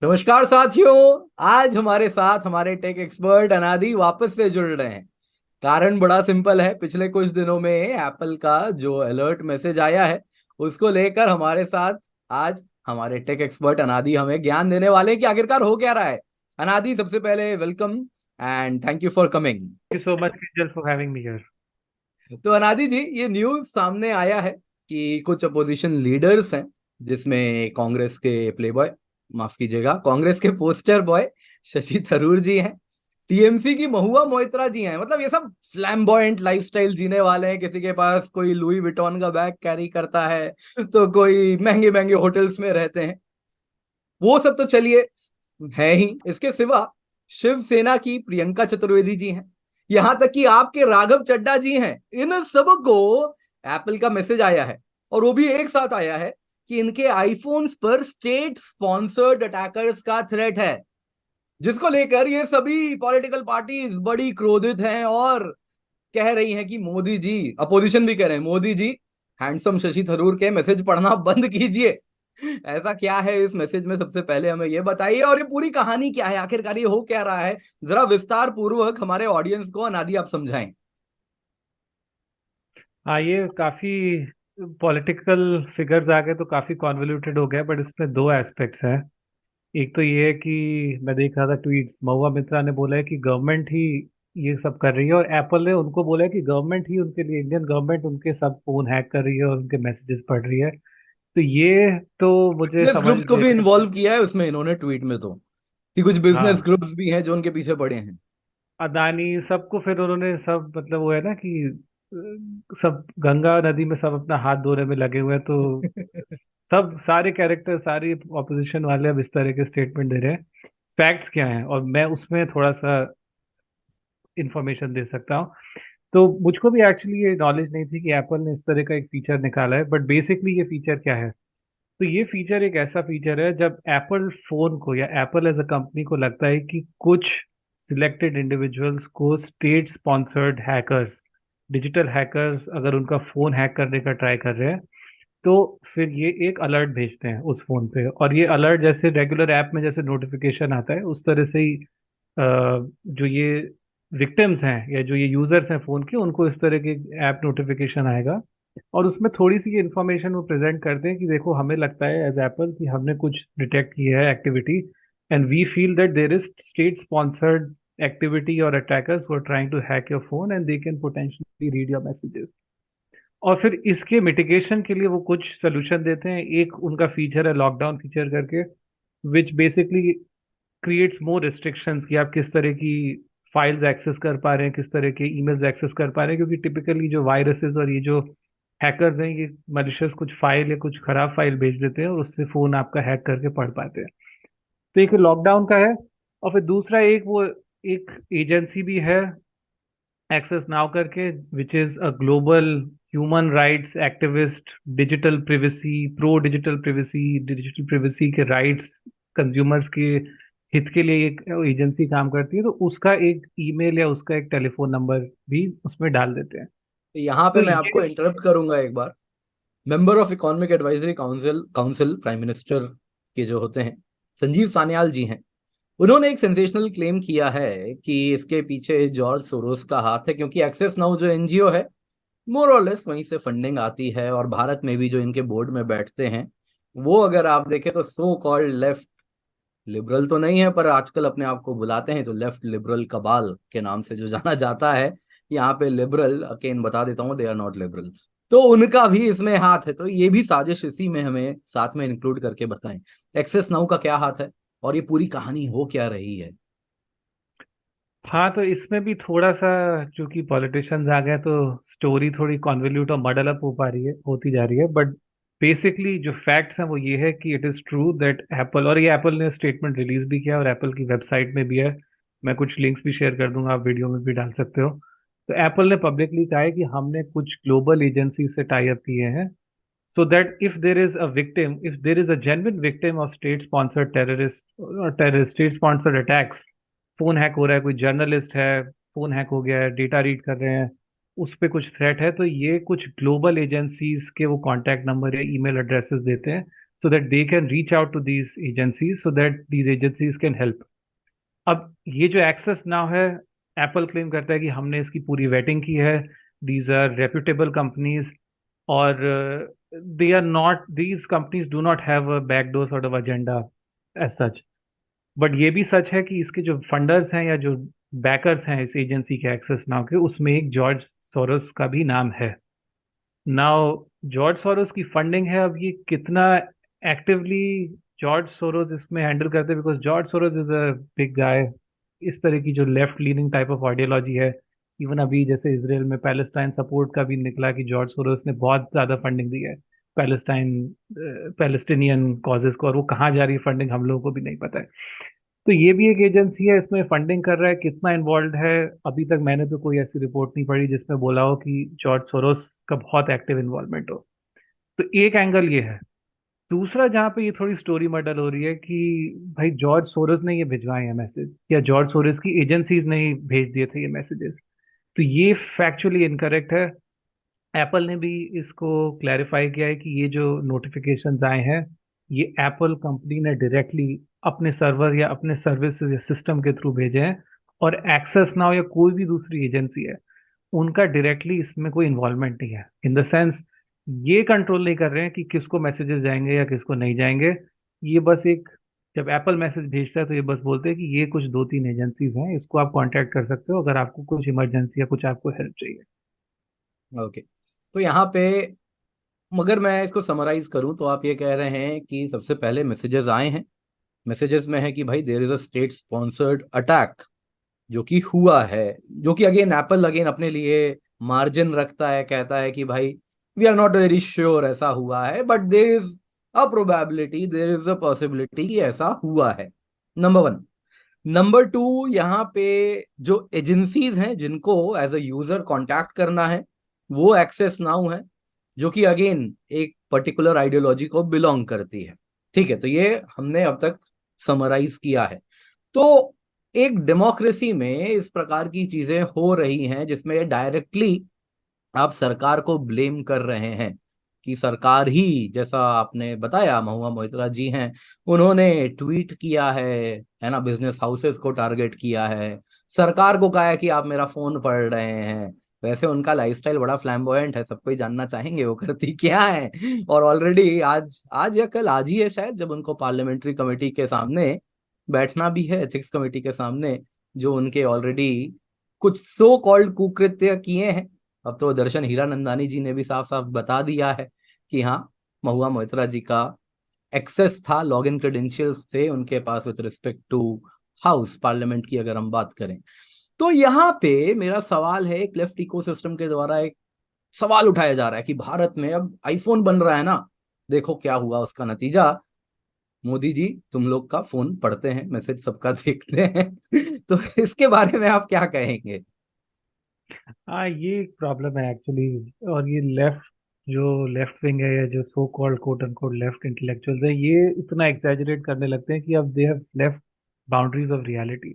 नमस्कार साथियों। आज हमारे साथ हमारे टेक एक्सपर्ट अनादि वापस से जुड़ रहे हैं। कारण बड़ा सिंपल है, पिछले कुछ दिनों में एप्पल का जो अलर्ट मैसेज आया है उसको लेकर हमारे साथ आज हमारे टेक एक्सपर्ट अनादि हमें ज्ञान देने वाले हैं कि आखिरकार हो क्या रहा है। अनादि, सबसे पहले welcome and thank you for coming. You so much, Angel, for having me here. तो अनादि जी, ये न्यूज सामने आया है कि कुछ अपोजिशन लीडर्स हैं, जिसमें कांग्रेस के प्ले बॉय, माफ कीजिएगा, कांग्रेस के पोस्टर बॉय शशि थरूर जी हैं, टीएमसी की महुआ मोइत्रा जी हैं। मतलब ये सब फ्लैम्बॉयंट लाइफस्टाइल जीने वाले हैं। किसी के पास कोई लुई विटॉन का बैग कैरी करता है, तो कोई महंगे महंगे होटल्स में रहते हैं। वो सब तो चलिए है ही, इसके सिवा शिवसेना की प्रियंका चतुर्वेदी जी हैं, यहां तक कि आपके राघव चड्ढा जी हैं। इन सबको एप्पल का मैसेज आया है, और वो भी एक साथ आया है कि इनके आईफोन्स पर स्टेट स्पॉन्सर्ड अटैकर्स का थ्रेट है, जिसको लेकर ये सभी पॉलिटिकल पार्टीज बड़ी क्रोधित हैं और कह रही हैं कि मोदी जी, अपोजिशन भी कह रहे हैं, मोदी जी हैंडसम शशि थरूर के मैसेज पढ़ना बंद कीजिए। ऐसा क्या है इस मैसेज में, सबसे पहले हमें ये बताइए, और ये पूरी कहानी क्या है, आखिरकार ये हो क्या रहा है, जरा विस्तार पूर्वक हमारे ऑडियंस को अनादि आप समझाएं। हाँ, ये काफी पॉलिटिकल फिगर्स आ गए तो काफी कॉन्वोल्यूटेड हो गया, बट इसमें दो एस्पेक्ट्स हैं। एक तो ये है कि मैं देख रहा था ट्वीट्स, महुआ मित्रा ने बोला है कि गवर्नमेंट ही ये सब कर रही है, और एप्पल ने उनको बोला है कि गवर्नमेंट ही उनके लिए, इंडियन गवर्नमेंट उनके सब फोन हैक कर रही है और उनके मैसेजेस पढ़ रही है। तो ये तो मुझे बिजनेस समझ ग्रुप्स को नहीं भी आता। इन्वॉल्व किया है उसमें इन्होंने ट्वीट में, तो कि कुछ बिजनेस हाँ, ग्रुप्स भी हैं जो उनके पीछे पड़े हैं। अदानी सबको फिर उन्होंने सब, मतलब वो है ना कि सब गंगा नदी में सब अपना हाथ धोने में लगे हुए हैं, तो सब सारे कैरेक्टर, सारी ऑपोजिशन वाले अब इस तरह के स्टेटमेंट दे रहे हैं। फैक्ट्स क्या हैं, और मैं उसमें थोड़ा सा इंफॉर्मेशन दे सकता हूँ। तो मुझको भी एक्चुअली ये नॉलेज नहीं थी कि एप्पल ने इस तरह का एक फीचर निकाला है, बट बेसिकली ये फीचर क्या है। तो ये फीचर एक ऐसा फीचर है जब एप्पल फोन को या एप्पल एज अ कंपनी को लगता है कि कुछ सिलेक्टेड इंडिविजुअल्स को state sponsored hackers, digital hackers अगर उनका फोन हैक करने का ट्राई कर रहे हैं, तो फिर ये एक अलर्ट भेजते हैं उस फोन पे। और ये अलर्ट जैसे रेगुलर ऐप में जैसे नोटिफिकेशन आता है, उस तरह से ही जो ये विक्टिम्स हैं या जो ये यूजर्स हैं फोन के, उनको इस तरह के ऐप नोटिफिकेशन आएगा। और उसमें थोड़ी सी इन्फॉर्मेशन वो प्रेजेंट करते हैं कि देखो, हमें लगता है एज एप्पल कि हमने कुछ डिटेक्ट किया है activity, and we feel that there is state sponsored activity और attackers who are trying to hack your phone and they can potentially read your messages. और फिर इसके मिटिगेशन के लिए वो कुछ सोल्यूशन देते हैं। एक उनका फीचर है लॉकडाउन फीचर करके, which basically creates more restrictions कि आप किस तरह की फाइल्स एक्सेस कर पा रहे हैं, किस तरह के ईमेल्स एक्सेस कर पा रहे हैं, क्योंकि टिपिकली जो वायरसेस और ये जो हैकर्स हैं, ये मलिशियस कुछ फाइल या कुछ खराब फाइल भेज देते हैं और उससे फोन आपका हैक करके पढ़ पाते हैं। तो एक लॉकडाउन का है। और फिर दूसरा एक वो एक एजेंसी भी है, एक्सेस नाउ करके, which is a global human rights activist, digital privacy के राइट्स, कंज्यूमर्स के हित के लिए एक एजेंसी काम करती है। तो उसका एक ईमेल या उसका एक टेलीफोन नंबर भी उसमें डाल देते हैं। यहाँ पे तो मैं ये आपको इंटरप्ट करूंगा एक बार। Member of economic advisory council council prime minister के जो होते हैं, संजीव सान्याल जी हैं, उन्होंने एक सेंसेशनल क्लेम किया है कि इसके पीछे जॉर्ज सोरोस का हाथ है, क्योंकि एक्सेस नाउ जो एनजीओ है, मोर और लेस वहीं से फंडिंग आती है। और भारत में भी जो इनके बोर्ड में बैठते हैं, वो अगर आप देखें तो सो कॉल्ड लेफ्ट लिबरल तो नहीं है, पर आजकल अपने आप को बुलाते हैं तो लेफ्ट लिबरल कबाल के नाम से जो जाना जाता है। यहाँ पे लिबरल अगेन बता देता हूँ, दे आर नॉट लिबरल। तो उनका भी इसमें हाथ है, तो ये भी साजिश इसी में हमें साथ में इंक्लूड करके बताएं, एक्सेस नाउ का क्या हाथ है और ये पूरी कहानी हो क्या रही है। हाँ, तो इसमें भी थोड़ा सा, चूंकि पॉलिटिशियंस आ गए तो स्टोरी थोड़ी कॉन्वोल्यूट और मडल अप हो पा रही है, होती जा रही है। बट बेसिकली जो फैक्ट्स हैं वो ये है कि it is true that Apple, और ये एप्पल ने स्टेटमेंट रिलीज भी किया और एप्पल की वेबसाइट में भी है, मैं कुछ लिंक्स भी शेयर कर दूंगा, आप वीडियो में भी डाल सकते हो। तो एप्पल ने पब्लिकली कहा है कि हमने कुछ ग्लोबल एजेंसी से टाई अप किए हैं, so that if there is a victim, if there is a genuine victim of state sponsored terrorist or terrorist state sponsored attacks, phone hack हो रहा है, कोई जर्नलिस्ट है, फोन हैक हो गया है, डेटा रीड कर रहे हैं, उस पे कुछ थ्रेट है, तो ये कुछ ग्लोबल एजेंसीज के वो कांटेक्ट नंबर या ईमेल एड्रेसेस देते हैं, so that they can reach out to these agencies so that these agencies can help. अब ये जो एक्सेस नाउ है, एप्पल क्लेम करता है कि हमने इसकी पूरी वेटिंग की है, दीज आर रेप्यूटेबल कंपनीज, और they are not, these companies do not have a backdoor sort of agenda as such. But ये भी सच है कि इसके जो फंडर्स हैं या जो बैकर्स हैं इस एजेंसी के एक्सेस नाउ के, उसमें एक जॉर्ज सोरोस का भी नाम है। नाउ जॉर्ज सोरोस की फंडिंग है, अब ये कितना एक्टिवली जॉर्ज सोरोस इसमें हैंडल करते हैं, because George Soros is a big guy. इस तरह की जो left leaning type of ideology है, इवन अभी जैसे इसराइल में पैलेस्टाइन सपोर्ट का भी निकला कि जॉर्ज सोरोस ने बहुत ज़्यादा फंडिंग दी है पैलेस्टाइन पैलेस्टीनियन कॉजेज को, और वो कहाँ जा रही है फंडिंग हम लोगों को भी नहीं पता है। तो ये भी एक एजेंसी है, इसमें फंडिंग कर रहा है, कितना इन्वॉल्व है अभी तक मैंने तो कोई ऐसी रिपोर्ट नहीं पढ़ी जिसमें बोला हो कि जॉर्ज सोरोस का बहुत एक्टिव इन्वॉल्वमेंट हो। तो एक एंगल ये है। दूसरा जहाँ पे ये थोड़ी स्टोरी मर्डर हो रही है कि भाई जॉर्ज सोरोस ने ये भिजवाए हैं मैसेज, या जॉर्ज सोरोस की एजेंसीज ने ही भेज दिए थे ये मैसेजेस, तो ये फैक्चुअली इनकरेक्ट है। एप्पल ने भी इसको क्लैरिफाई किया है कि ये जो नोटिफिकेशंस आए हैं, ये एप्पल कंपनी ने डायरेक्टली अपने सर्वर या अपने सर्विस या सिस्टम के थ्रू भेजे हैं, और एक्सेस नाउ या कोई भी दूसरी एजेंसी है उनका डायरेक्टली इसमें कोई इन्वॉल्वमेंट नहीं है। इन द सेंस ये कंट्रोल नहीं कर रहे हैं कि किसको मैसेजेस जाएंगे या किसको नहीं जाएंगे। ये बस एक, जब एप्पल मैसेज भेजता है तो ये बस बोलते हैं कि ये कुछ दो तीन एजेंसीज हैं, इसको आप कांटेक्ट कर सकते हो अगर आपको कुछ इमरजेंसी या कुछ आपको हेल्प चाहिए। ओके, तो यहाँ पे मगर मैं इसको समराइज करूं तो आप ये कह रहे हैं कि सबसे पहले मैसेजेस आए हैं, मैसेजेस में है कि भाई there is a state sponsored attack जो कि हुआ है, जो कि अगेन एप्पल अगेन अपने लिए मार्जिन रखता है, कहता है कि भाई we are not very sure ऐसा हुआ है, but there is a probability, there is a possibility कि ऐसा हुआ है। Number one. नंबर टू, यहाँ पे जो एजेंसीज हैं जिनको एज अ यूजर कांटेक्ट करना है वो एक्सेस नाउ है, जो कि अगेन एक पर्टिकुलर आइडियोलॉजी को बिलोंग करती है। ठीक है, तो ये हमने अब तक समराइज किया है। तो एक डेमोक्रेसी में इस प्रकार की चीजें हो रही हैं जिसमें डायरेक्टली आप सरकार को ब्लेम कर रहे हैं कि सरकार ही, जैसा आपने बताया महुआ मोइत्रा जी हैं, उन्होंने ट्वीट किया है ना, बिजनेस हाउसेस को टारगेट किया है, सरकार को कहा है कि आप मेरा फोन पढ़ रहे हैं। वैसे उनका लाइफस्टाइल बड़ा फ्लैम्बॉयंट है, सबको ही जानना चाहेंगे वो करती क्या है। और ऑलरेडी आज आज या कल, आज ही है शायद, जब उनको पार्लियामेंट्री कमेटी के सामने बैठना भी है, एथिक्स कमेटी के सामने, जो उनके ऑलरेडी कुछ सो कॉल्ड कुकृत्य किए हैं। अब तो दर्शन हीरानंदानी जी ने भी साफ साफ बता दिया है कि हाँ, महुआ मोइत्रा जी का एक्सेस था, लॉग इन क्रेडेंशियल्स थे उनके पास with respect to house parliament की अगर हम बात करें। तो यहाँ पे मेरा सवाल है, एक लेफ्ट इकोसिस्टम के द्वारा एक सवाल उठाया जा रहा है कि भारत में अब आईफोन बन रहा है ना, देखो क्या हुआ उसका नतीजा, मोदी जी तुम लोग का फोन पढ़ते हैं, मैसेज सबका देखते हैं। तो इसके बारे में आप क्या कहेंगे? हाँ, ये एक प्रॉब्लम है एक्चुअली। और ये लेफ्ट, जो लेफ्ट विंग है या जो so called quote unquote left intellectuals है, ये इतना एक्सैजरेट करने लगते हैं कि अब they have left boundaries of reality.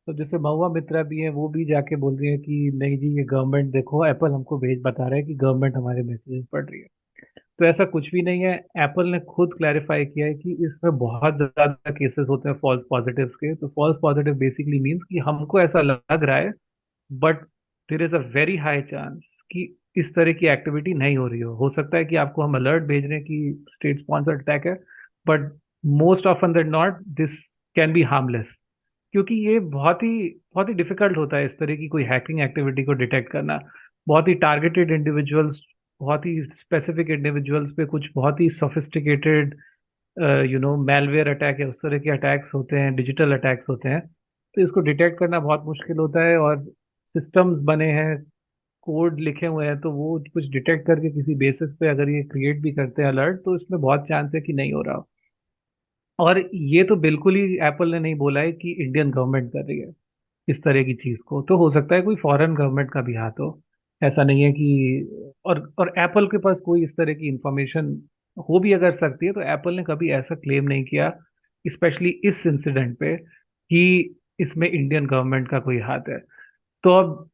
तो जैसे महुआ मित्रा भी है, वो भी जाके बोल रही है कि नहीं जी, ये गवर्नमेंट देखो, एप्पल हमको भेज बता रहा है कि गवर्नमेंट हमारे मैसेजेस पढ़ रही है। तो ऐसा कुछ भी नहीं है। एप्पल ने खुद क्लैरिफाई किया है कि इसमें बहुत ज्यादा केसेस होते हैं फॉल्स पॉजिटिव्स के। तो फॉल्स पॉजिटिव बेसिकली मीन्स कि हमको ऐसा लग रहा है, but there is a very high chance कि इस तरह की एक्टिविटी नहीं हो सकता है कि आपको हम अलर्ट भेज रहे हैं कि स्टेट स्पॉन्सर्ड अटैक है, but most often then not this can be harmless. क्योंकि ये बहुत ही डिफिकल्ट होता है इस तरह की कोई हैकिंग एक्टिविटी को डिटेक्ट करना। बहुत ही टारगेटेड इंडिविजुअल्स, बहुत ही स्पेसिफिक इंडिविजुअल्स पे कुछ बहुत ही सोफिस्टिकेटेड मैलवेयर अटैक या उस तरह के अटैक्स होते हैं, डिजिटल अटैक्स होते हैं। तो इसको डिटेक्ट करना बहुत मुश्किल होता है, और सिस्टम्स बने हैं, कोड लिखे हुए हैं, तो वो कुछ डिटेक्ट करके किसी बेसिस पे अगर ये क्रिएट भी करते हैं अलर्ट, तो इसमें बहुत चांस है कि नहीं हो रहा हो। और ये तो बिल्कुल ही एप्पल ने नहीं बोला है कि इंडियन गवर्नमेंट कर रही है इस तरह की चीज को, तो हो सकता है कोई फॉरेन गवर्नमेंट का भी हाथ हो। ऐसा नहीं है कि, और एप्पल के पास कोई इस तरह की इंफॉर्मेशन हो भी अगर सकती है, तो एप्पल ने कभी ऐसा क्लेम नहीं किया, स्पेशली इस इंसिडेंट पे, कि इसमें इंडियन गवर्नमेंट का कोई हाथ है। तो अब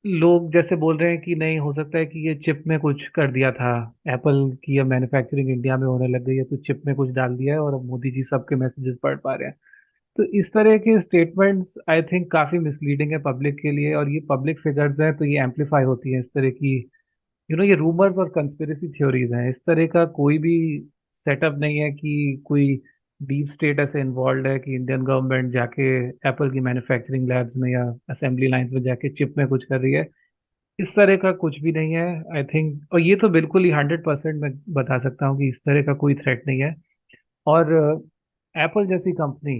लोग जैसे बोल रहे हैं कि नहीं हो सकता है कि ये चिप में कुछ कर दिया था, एप्पल की अब मैन्युफैक्चरिंग इंडिया में होने लग गई है तो चिप में कुछ डाल दिया है और अब मोदी जी सबके मैसेजेस पढ़ पा रहे हैं। तो इस तरह के स्टेटमेंट्स आई थिंक काफी मिसलीडिंग है पब्लिक के लिए, और ये पब्लिक फिगर्स हैं तो ये एम्पलीफाई होती है इस तरह की, ये रूमर्स और कंस्पिरेसी थ्योरीज हैं। इस तरह का कोई भी सेटअप नहीं है कि कोई डीप स्टेट ऐसे इन्वॉल्व है कि इंडियन गवर्नमेंट जाके एप्पल की मैन्युफैक्चरिंग लैब्स में या असेंबली लाइंस में जाके चिप में कुछ कर रही है। इस तरह का कुछ भी नहीं है आई थिंक, और ये तो बिल्कुल ही 100% मैं बता सकता हूँ कि इस तरह का कोई थ्रेट नहीं है। और एप्पल जैसी कंपनी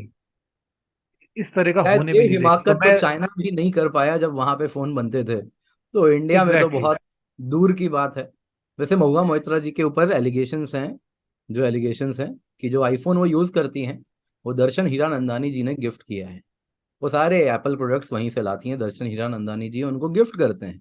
इस तरह का शायद होने ये भी नहीं देगी, तो हिमाकत तो मैं। चाइना भी नहीं कर पाया जब वहां पे फोन बनते थे, तो इंडिया में तो एग्जैक्टली। बहुत दूर की बात है। वैसे महुआ मोइत्रा जी के ऊपर एलिगेशंस हैं, जो एलिगेशंस हैं कि जो आईफोन वो यूज करती हैं वो दर्शन हीरानंदानी जी ने गिफ्ट किया है। वो सारे एप्पल प्रोडक्ट्स वहीं से लाती हैं, दर्शन हीरानंदानी जी उनको गिफ्ट करते हैं।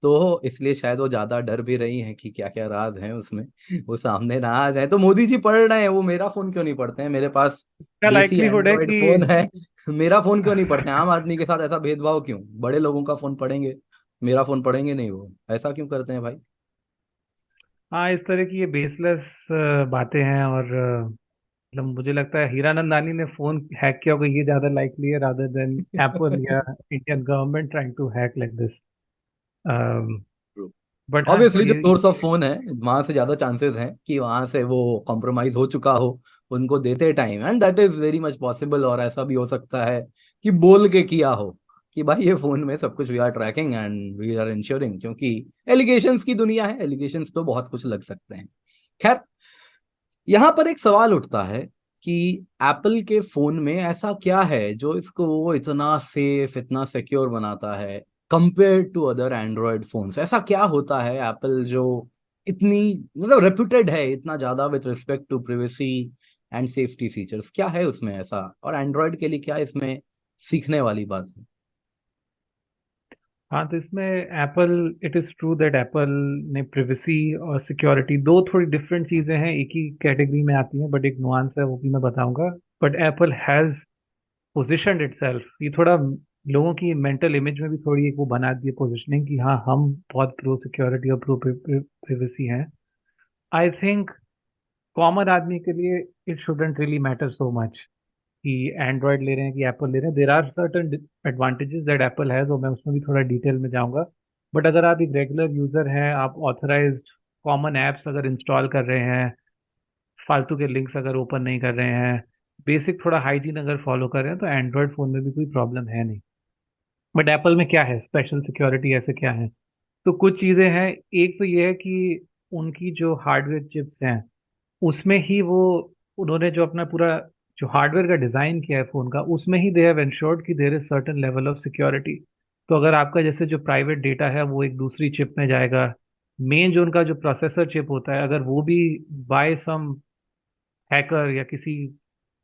तो इसलिए शायद वो ज्यादा डर भी रही हैं कि क्या क्या राज हैं उसमें, वो सामने ना आ जाए। तो मोदी जी पढ़ रहे हैं, वो मेरा फोन क्यों नहीं पढ़ते हैं? मेरे पास क्या देसी लाइक्लीहुड है एंड्रॉयड कि। फोन है, मेरा फोन क्यों नहीं पढ़ते हैं? आम आदमी के साथ ऐसा भेदभाव क्यों? बड़े लोगों का फोन पढ़ेंगे, मेरा फोन पढ़ेंगे नहीं, वो ऐसा क्यों करते हैं भाई? हाँ, इस तरह की ये बेसलेस बातें हैं, और मतलब मुझे लगता है हीरानंद दानी ने फोन हैक किया होगा ये ज्यादा लाइकली है रादर देन एप्पल या Indian government trying to hack like this. But हाँ, ऑब्वियसली जो ये सोर्स ऑफ फोन है वहां से ज्यादा चांसेस हैं कि वहां से वो कॉम्प्रोमाइज हो चुका हो उनको देते time, and that is very much possible. और ऐसा भी हो सकता है कि बोल के किया हो कि भाई ये फोन में सब कुछ we are tracking and we are ensuring, क्योंकि एलिगेशंस की दुनिया है, एलिगेशंस तो बहुत कुछ लग सकते हैं। खैर, यहाँ पर एक सवाल उठता है कि एप्पल के फोन में ऐसा क्या है जो इसको वो इतना सेफ, इतना सिक्योर बनाता है compare to other Android phones? ऐसा क्या होता है एप्पल जो इतनी मतलब रेप्यूटेड है इतना ज्यादा with respect to privacy and safety features? क्या है उसमें ऐसा, और एंड्रॉयड के लिए क्या इसमें सीखने वाली बात है? हाँ, तो इसमें Apple, it is true that Apple ने प्रिवेसी और सिक्योरिटी दो थोड़ी डिफरेंट चीज़ें हैं, एक ही कैटेगरी में आती हैं, बट एक नुआंस है वो भी मैं बताऊंगा। But Apple has positioned itself, ये थोड़ा लोगों की मेंटल इमेज में भी थोड़ी एक वो बना दी है पोजिशनिंग कि हाँ हम बहुत प्रो सिक्योरिटी और प्रो प्रिवेसी हैं। आई थिंक कॉमन आदमी के लिए it shouldn't really matter so much कि एंड्रॉयड ले रहे हैं कि एप्पल ले रहे हैं। There are certain advantages that Apple has, और मैं उसमें भी थोड़ा डिटेल में जाऊंगा। बट अगर आप एक रेगुलर यूज़र हैं, आप ऑथराइज्ड कॉमन ऐप्स अगर इंस्टॉल कर रहे हैं, फालतू के लिंक्स अगर ओपन नहीं कर रहे हैं, बेसिक थोड़ा हाइजीन अगर फॉलो कर रहे हैं, तो एंड्रॉयड फ़ोन में भी कोई प्रॉब्लम है नहीं। बट एप्पल में क्या है स्पेशल सिक्योरिटी, ऐसे क्या है? तो कुछ चीज़ें हैं। एक तो ये है कि उनकी जो हार्डवेयर चिप्स हैं उसमें ही वो, उन्होंने जो अपना पूरा जो हार्डवेयर का डिज़ाइन किया है फ़ोन का, उसमें ही दे हैव इंश्योर्ड कि there is certain level of security. तो अगर आपका जैसे जो प्राइवेट डेटा है वो एक दूसरी चिप में जाएगा, मेन जो उनका जो प्रोसेसर चिप होता है, अगर वो भी बाय सम हैकर या किसी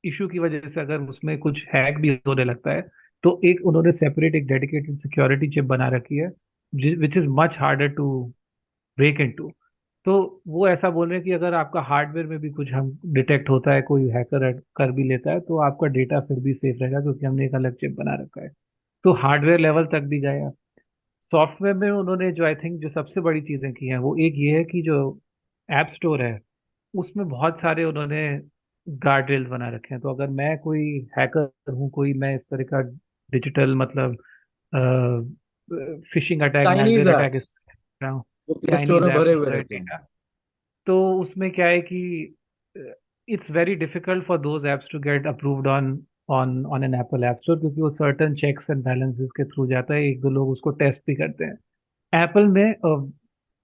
इशू की वजह से अगर उसमें कुछ हैक भी होने लगता है, तो एक उन्होंने सेपरेट एक डेडिकेटेड सिक्योरिटी चिप बना रखी है which is much harder to break into. तो वो ऐसा बोल रहे हैं कि अगर आपका हार्डवेयर में भी कुछ हम डिटेक्ट होता है, कोई हैकर कर भी लेता है, तो आपका डेटा फिर भी सेफ रहेगा क्योंकि हमने एक अलग चिप बना रखा है। तो हार्डवेयर लेवल तक भी गया। सॉफ्टवेयर में उन्होंने जो आई थिंक जो सबसे बड़ी चीज़ें की हैं वो एक ये है कि जो ऐप स्टोर है उसमें बहुत सारे उन्होंने गार्ड रेल्स बना रखे हैं। तो अगर मैं कोई हैकर हूँ, कोई मैं इस तरह का डिजिटल मतलब phishing attack, Chinese malware attack इस ऐप्स रहा हूँ, जो प्ले स्टोर चाइनीज में ऐप भरे मिल हुए रहा है रहते हैं। डेटा, तो उसमें क्या है कि it's very difficult for those apps to get approved on on an Apple app store, क्योंकि वो सर्टन चेक्स एंड बैलेंसेस के थ्रू जाता है, एक दो लोग उसको टेस्ट भी करते हैं। एप्पल में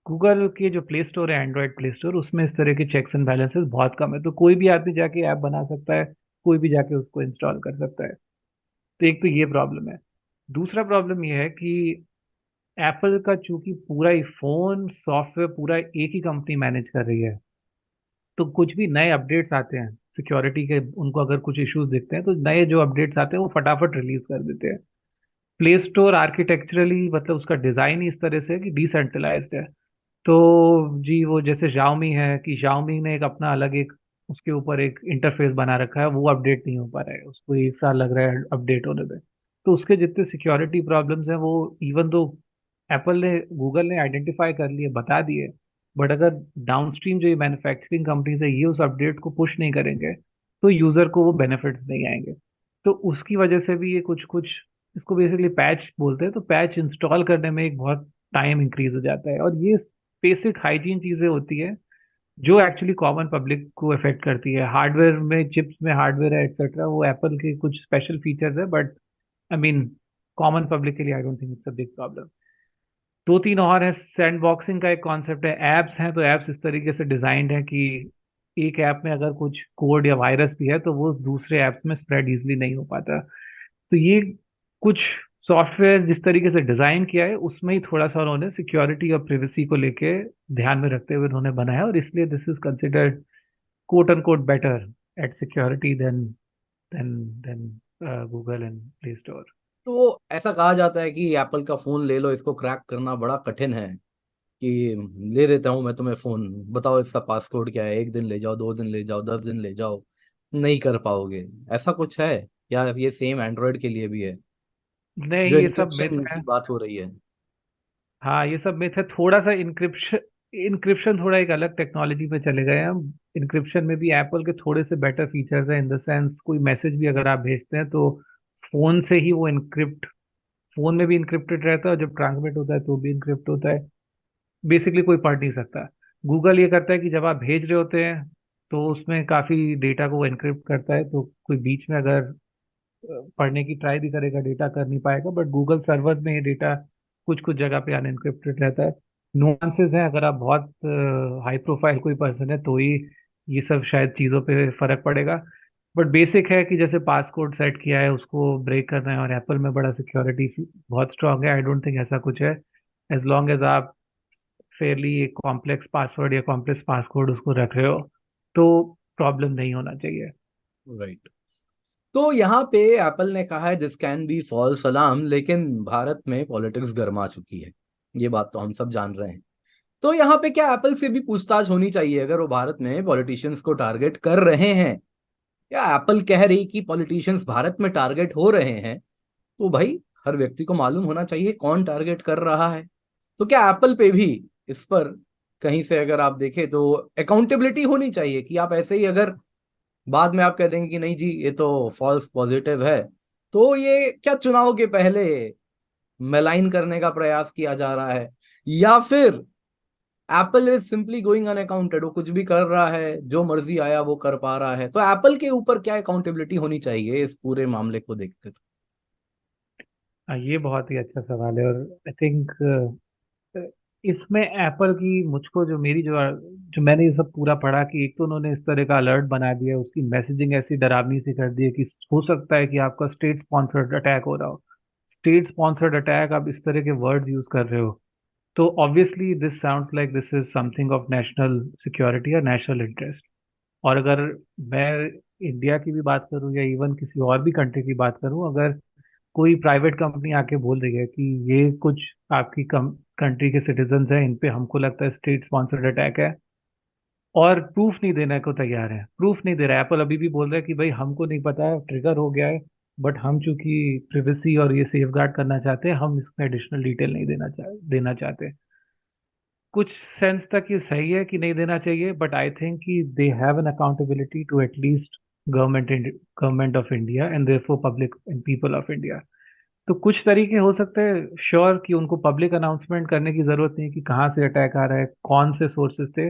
गूगल के जो प्ले स्टोर है, एंड्रॉयड प्ले स्टोर, उसमें इस तरह के चेक्स एंड बैलेंसेस बहुत कम है, तो कोई भी आदमी जाके ऐप बना सकता है, कोई भी जाके उसको इंस्टॉल कर सकता है। तो एक तो ये प्रॉब्लम है। दूसरा प्रॉब्लम ये है कि एप्पल का चूंकि पूरा ही फोन सॉफ्टवेयर पूरा एक ही कंपनी मैनेज कर रही है, तो कुछ भी नए अपडेट्स आते हैं सिक्योरिटी के, उनको अगर कुछ इश्यूज दिखते हैं तो नए जो अपडेट्स आते हैं वो फटाफट रिलीज कर देते हैं। प्ले स्टोर आर्किटेक्चरली मतलब उसका डिजाइन ही इस तरह से है कि डिसेंट्रलाइज्ड है। तो जी वो जैसे Xiaomi है कि Xiaomi ने एक अपना अलग एक उसके ऊपर एक इंटरफेस बना रखा है, वो अपडेट नहीं हो पा रहा है, उसको एक साल लग रहा है अपडेट होने में। तो उसके जितने सिक्योरिटी प्रॉब्लम्स हैं वो, इवन दो एप्पल ने, गूगल ने आइडेंटिफाई कर लिए, बता दिए, बट अगर डाउनस्ट्रीम जो ये मैन्युफैक्चरिंग कंपनीज है ये उस अपडेट को पुश नहीं करेंगे तो यूजर को वो बेनिफिट्स नहीं आएंगे। तो उसकी वजह से भी ये कुछ कुछ, इसको बेसिकली पैच बोलते हैं, तो पैच इंस्टॉल करने में एक बहुत टाइम इंक्रीज हो जाता है। और ये बेसिक हाइजीन चीजें होती है जो एक्चुअली कॉमन पब्लिक को अफेक्ट करती है। हार्डवेयर में, चिप्स में हार्डवेयर है एक्सेट्रा, वो एप्पल के कुछ स्पेशल फीचर्स है, but I mean common public के लिए I don't think it's a big problem. दो तीन और है, सैंडबॉक्सिंग का एक कॉन्सेप्ट है, एप्स हैं, तो एप्स इस तरीके से डिजाइंड है कि एक ऐप में अगर कुछ कोड या वायरस भी है तो वो दूसरे ऐप्स में स्प्रेड इजीली नहीं हो पाता। तो ये कुछ सॉफ्टवेयर जिस तरीके से डिजाइन किया है उसमें ही थोड़ा सा उन्होंने सिक्योरिटी और प्रिवेसी को लेके ध्यान में रखते हुए उन्होंने बनाया, और इसलिए this is considered quote and quote better at security than Google and Play Store. तो ऐसा कहा जाता है कि एप्पल का फोन ले लो, इसको क्रैक करना बड़ा कठिन है, कि ले देता हूँ मैं तुम्हें फोन, बताओ इसका पासकोड क्या है, 1 दिन ले जाओ, 2 दिन ले जाओ, 10 दिन ले जाओ, नहीं कर पाओगे। ऐसा कुछ है या ये सेम एंड्रॉयड के लिए भी है, जो नहीं, ये सब मिथ इनक्रिप्शन है। की बात हो रही है? हाँ, ये सब मिथ है। थोड़ा सा इंक्रिप्शन, इंक्रिप्शन थोड़ा एक अलग टेक्नोलॉजी पे चले गए हैं हम। इंक्रिप्शन में भी एप्पल के थोड़े से बेटर फीचर्स हैं, इन द सेंस कोई मैसेज भी अगर आप भेजते हैं तो फोन से ही वो इनक्रिप्ट, फोन में भी इनक्रिप्टेड रहता है, और जब ट्रांसमिट होता है तो भी इनक्रिप्ट होता है। बेसिकली कोई पढ़ नहीं सकता। गूगल ये करता है कि जब आप भेज रहे होते हैं तो उसमें काफी डेटा को वो इनक्रिप्ट करता है, तो कोई बीच में अगर पढ़ने की ट्राई भी करेगा डेटा कर नहीं पाएगा, बट गूगल सर्वर्स में ये डेटा कुछ कुछ जगह पे अनएनक्रिप्टेड रहता है। नुआंसेस हैं, अगर आप बहुत हाई प्रोफाइल कोई पर्सन है तो ही ये सब शायद चीज़ों पे फर्क पड़ेगा। बट बेसिक है कि जैसे पासकोड सेट किया है उसको ब्रेक करना है, और एप्पल में बड़ा सिक्योरिटी बहुत स्ट्रांग है। आई डोंट थिंक ऐसा कुछ है, एज लॉन्ग एज आप फेयरली एक कॉम्प्लेक्स पासवर्ड या कॉम्प्लेक्स पासकोड उसको रख रहे हो तो प्रॉब्लम नहीं होना चाहिए। राइट। तो यहाँ पे एप्पल ने कहा है this can be false alarm, लेकिन भारत में पॉलिटिक्स गर्मा चुकी है, ये बात तो हम सब जान रहे हैं। तो यहाँ पे क्या एप्पल से भी पूछताछ होनी चाहिए अगर वो भारत में पॉलिटिशियंस को टारगेट कर रहे हैं? या एप्पल कह रही कि पॉलिटिशियंस भारत में टारगेट हो रहे हैं, तो भाई हर व्यक्ति को मालूम होना चाहिए कौन टारगेट कर रहा है। तो क्या एप्पल पे भी इस पर कहीं से अगर आप देखें तो अकाउंटेबिलिटी होनी चाहिए, कि आप ऐसे ही अगर बाद में आप कह देंगे कि नहीं जी ये तो फॉल्स पॉजिटिव है, तो ये क्या चुनाव के पहले मेलाइन करने का प्रयास किया जा रहा है, या फिर Apple is simply going unaccounted, वो कुछ भी कर रहा है, जो मर्जी आया वो कर पा रहा है? तो एप्पल के ऊपर क्या अकाउंटेबिलिटी होनी चाहिए इस पूरे मामले को देखकर? ये बहुत ही अच्छा सवाल है, और आई थिंक इसमें एप्पल की, मुझको जो मेरी जो जो मैंने ये सब पूरा पढ़ा कि एक तो उन्होंने इस तरह का अलर्ट बना दिया, उसकी मैसेजिंग ऐसी डरावनी सी कर दी है कि हो सकता है कि आपका स्टेट स्पॉन्सर्ड अटैक हो रहा हो। स्टेट स्पॉन्सर्ड अटैक, आप इस तरह के वर्ड्स यूज कर रहे हो तो obviously this sounds like this is something of national security और नेशनल इंटरेस्ट। और अगर मैं इंडिया की भी बात करूं या इवन किसी और भी कंट्री की बात करूं, अगर कोई प्राइवेट कंपनी आके बोल रही है कि ये कुछ आपकी कंट्री के सिटीजन्स हैं, इन पे हमको लगता है स्टेट स्पॉन्सर्ड अटैक है, और प्रूफ नहीं देने को तैयार है, प्रूफ नहीं दे रहा है, एप्पल अभी भी बोल रहा है कि भाई हमको नहीं पता, ट्रिगर हो गया है, बट हम चूंकि प्रिवेसी और ये सेफ गार्ड करना चाहते हैं, हम इसमें एडिशनल डिटेल नहीं देना चाहते। कुछ सेंस तक ये सही है कि नहीं देना चाहिए, बट आई थिंक कि they have an accountability to at least government of India and therefore public and people of India. तो कुछ तरीके हो सकते हैं श्योर कि उनको पब्लिक अनाउंसमेंट करने की जरूरत नहीं कि कहाँ से अटैक आ रहा है, कौन से सोर्सेज थे,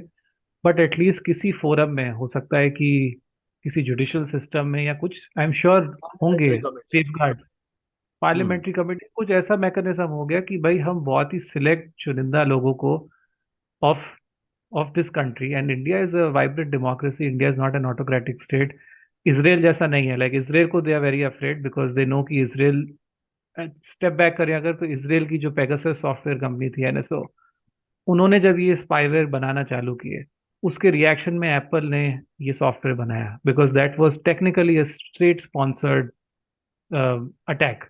बट एटलीस्ट किसी फोरम में हो सकता है कि किसी जुडिशियल सिस्टम में या कुछ, आई एम श्योर होंगे parliamentary committee. Safeguards. Hmm. Parliamentary committee कुछ ऐसा मैकेनिज्म हो गया कि भाई हम बहुत ही सिलेक्ट चुनिंदा लोगों को of of this country, and India is a vibrant democracy, India is not an autocratic state. Israel जैसा नहीं है, लाइक इसराइल को they are very afraid because they know कि इसराइल, स्टेप बैक करें अगर तो इसराइल की जो पेगासस सॉफ्टवेयर कंपनी थी एनएसओ, उन्होंने जब ये स्पाईवेयर बनाना चालू किए उसके रिएक्शन में एप्पल ने ये सॉफ्टवेयर बनाया, because that was technically a state sponsored attack.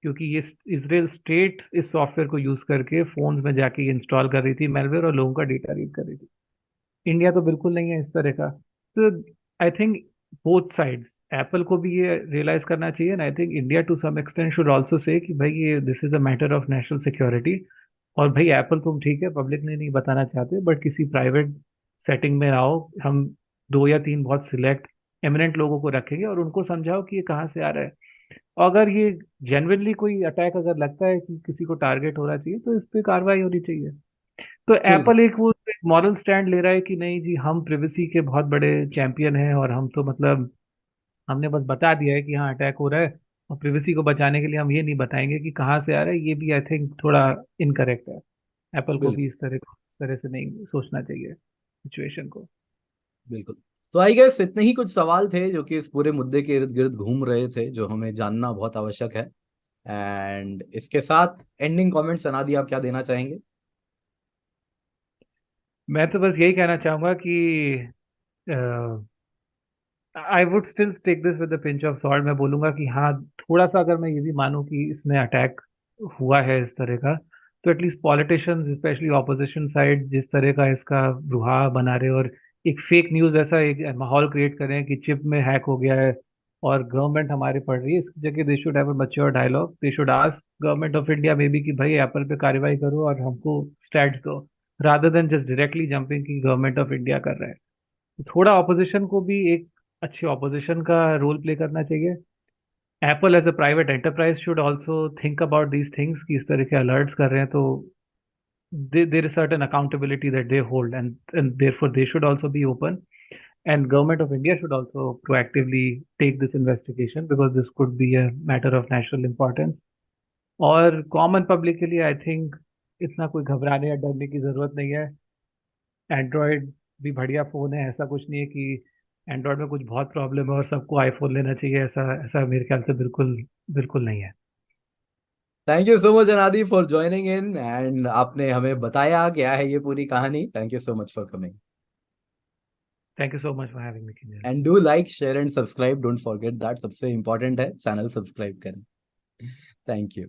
क्योंकि ये इसराइल स्टेट इस सॉफ्टवेयर को यूज करके फोन्स में जाके इंस्टॉल कर रही थी मेलवेयर, और लोगों का डेटा रीड कर रही थी। इंडिया तो बिल्कुल नहीं है इस तरह का। तो I think both sides, Apple को भी ये रियलाइज करना चाहिए, and I think India to some extent should also say कि भाई ये this is a matter of national security, और भाई एप्पल तुम ठीक है पब्लिक ने नहीं बताना चाहते, बट किसी प्राइवेट सेटिंग में आओ, हम 2 या 3 बहुत सिलेक्ट एमिनेंट लोगों को रखेंगे और उनको समझाओ कि ये कहाँ से आ रहा है। अगर ये जेन्युइनली कोई अटैक अगर लगता है कि किसी को टारगेट होना चाहिए तो इस पे कार्रवाई होनी चाहिए। तो बिल्कुल एप्पल एक वो मॉरल स्टैंड ले रहा है कि नहीं जी हम प्रिवेसी के बहुत बड़े चैंपियन हैं, और हम तो मतलब हमने बस बता दिया है कि हाँ अटैक हो रहा है, और प्रिवेसी को बचाने के लिए हम ये नहीं बताएंगे कि कहाँ से आ रहा है। ये भी आई थिंक थोड़ा इनकरेक्ट है। एप्पल को भी बिल्कुल इस तरह से नहीं सोचना चाहिए सिचुएशन को। बिल्कुल। तो आई गेस इतने ही कुछ सवाल थे जो कि इस पूरे मुद्दे के इर्द गिर्द घूम रहे थे, जो हमें जानना बहुत आवश्यक है। एंड इसके साथ एंडिंग कमेंट्स अनादि आप क्या देना चाहेंगे? मैं तो बस यही कहना चाहूंगा कि I would still take this with the pinch of salt. मैं बोलूंगा कि हाँ थोड़ा सा अगर मैं ये भी मानूं कि इसमें अटैक हुआ है इस तरह का, तो at least politicians specially opposition side जिस तरह का इसका रुहा बना रहे और एक फेक न्यूज़ ऐसा एक माहौल क्रिएट कर रहे हैं कि चिप में हैक हो गया है और गवर्नमेंट हमारे पड़ रही है, इसकी जगह they should have a mature dialogue. They should ask government of India maybe कि भाई एप्पल पे कार्रवाई करो और हमको स्टैट्स दो, rather than just directly jumping कि गवर्नमेंट ऑफ इंडिया कर रहा है। तो थोड़ा ऑपोजिशन को भी एक अच्छी ऑपोजिशन का रोल प्ले करना चाहिए। Apple as a private enterprise should also think about these things कि इस तरह के अलर्ट्स कर रहे हैं तो there is certain accountability that they hold, and therefore they should also be open, and government of India should also proactively take this investigation because this could be a matter of national importance। और common public के लिए I think इतना कोई घबराने या डरने की जरूरत नहीं है। एंड्रॉयड भी बढ़िया फ़ोन है, ऐसा कुछ नहीं है कि एंड्रॉयड में कुछ बहुत प्रॉब्लम है और सबको आईफोन लेना चाहिए, ऐसा ऐसा मेरे ख्याल से बिल्कुल बिल्कुल नहीं है। थैंक यू सो मच अनादि फॉर ज्वाइनिंग इन, एंड आपने हमें बताया क्या है ये पूरी कहानी। Thank you so much for coming. Thank you so much for having me Kinjal. And do like share and subscribe, don't forget that, सबसे इंपॉर्टेंट है, चैनल सब्सक्राइब करें। Thank you.